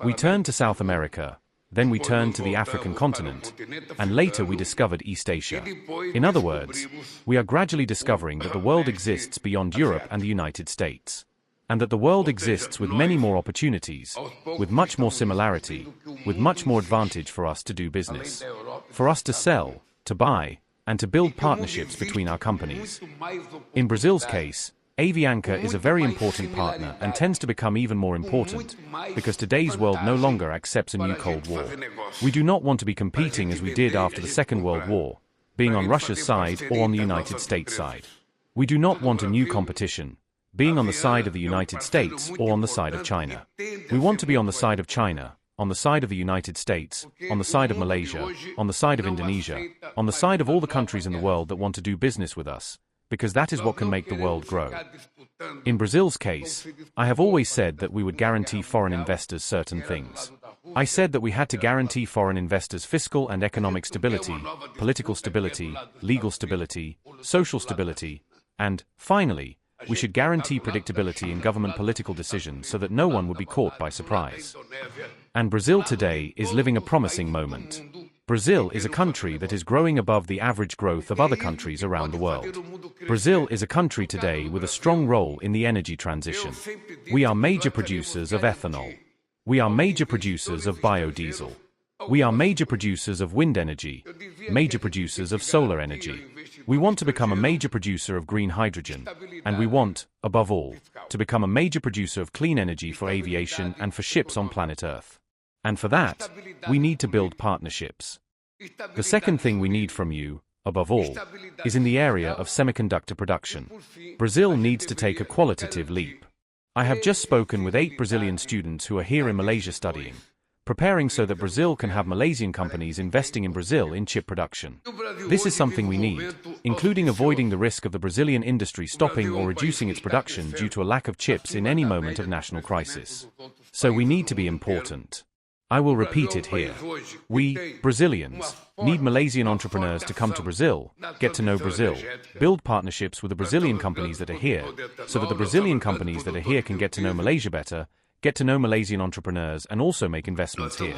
We turned to South America, then we turned to the African continent, and later we discovered East Asia. In other words, we are gradually discovering that the world exists beyond Europe and the United States, and that the world exists with many more opportunities, with much more similarity, with much more advantage for us to do business, for us to sell, to buy, and to build partnerships between our companies. In Brazil's case, Avianca is a very important partner and tends to become even more important, because today's world no longer accepts a new Cold War. We do not want to be competing as we did after the Second World War, being on Russia's side or on the United States side. We do not want a new competition, being on the side of the United States or on the side of China. We want to be on the side of China, on the side of the United States, on the side of Malaysia, on the side of Indonesia, on the side of all the countries in the world that want to do business with us, because that is what can make the world grow. In Brazil's case, I have always said that we would guarantee foreign investors certain things. I said that we had to guarantee foreign investors fiscal and economic stability, political stability, legal stability, social stability, and, finally, we should guarantee predictability in government political decisions so that no one would be caught by surprise. And Brazil today is living a promising moment. Brazil is a country that is growing above the average growth of other countries around the world. Brazil is a country today with a strong role in the energy transition. We are major producers of ethanol. We are major producers of biodiesel. We are major producers of wind energy, major producers of solar energy. We want to become a major producer of green hydrogen, and we want, above all, to become a major producer of clean energy for aviation and for ships on planet Earth. And for that, we need to build partnerships. The second thing we need from you, above all, is in the area of semiconductor production. Brazil needs to take a qualitative leap. I have just spoken with 8 Brazilian students who are here in Malaysia studying, preparing so that Brazil can have Malaysian companies investing in Brazil in chip production. This is something we need, including avoiding the risk of the Brazilian industry stopping or reducing its production due to a lack of chips in any moment of national crisis. So we need to be important. I will repeat it here. We, Brazilians, need Malaysian entrepreneurs to come to Brazil, get to know Brazil, build partnerships with the Brazilian companies that are here, so that the Brazilian companies that are here can get to know Malaysia better, get to know Malaysian entrepreneurs and also make investments here.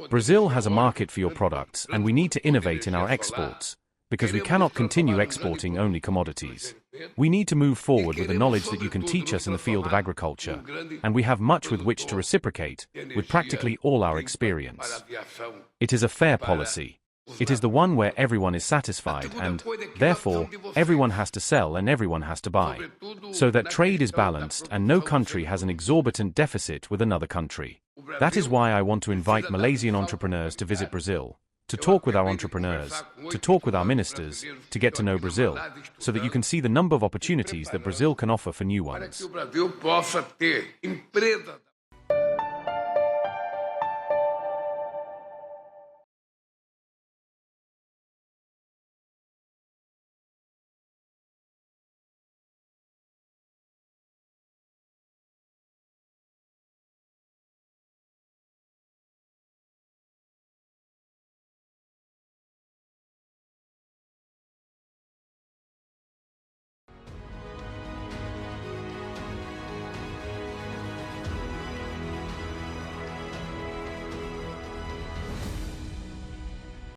Brazil has a market for your products and we need to innovate in our exports, because we cannot continue exporting only commodities. We need to move forward with the knowledge that you can teach us in the field of agriculture, and we have much with which to reciprocate, with practically all our experience. It is a fair policy. It is the one where everyone is satisfied and, therefore, everyone has to sell and everyone has to buy, so that trade is balanced and no country has an exorbitant deficit with another country. That is why I want to invite Malaysian entrepreneurs to visit Brazil, to talk with our entrepreneurs, to talk with our ministers, to get to know Brazil, so that you can see the number of opportunities that Brazil can offer for new ones.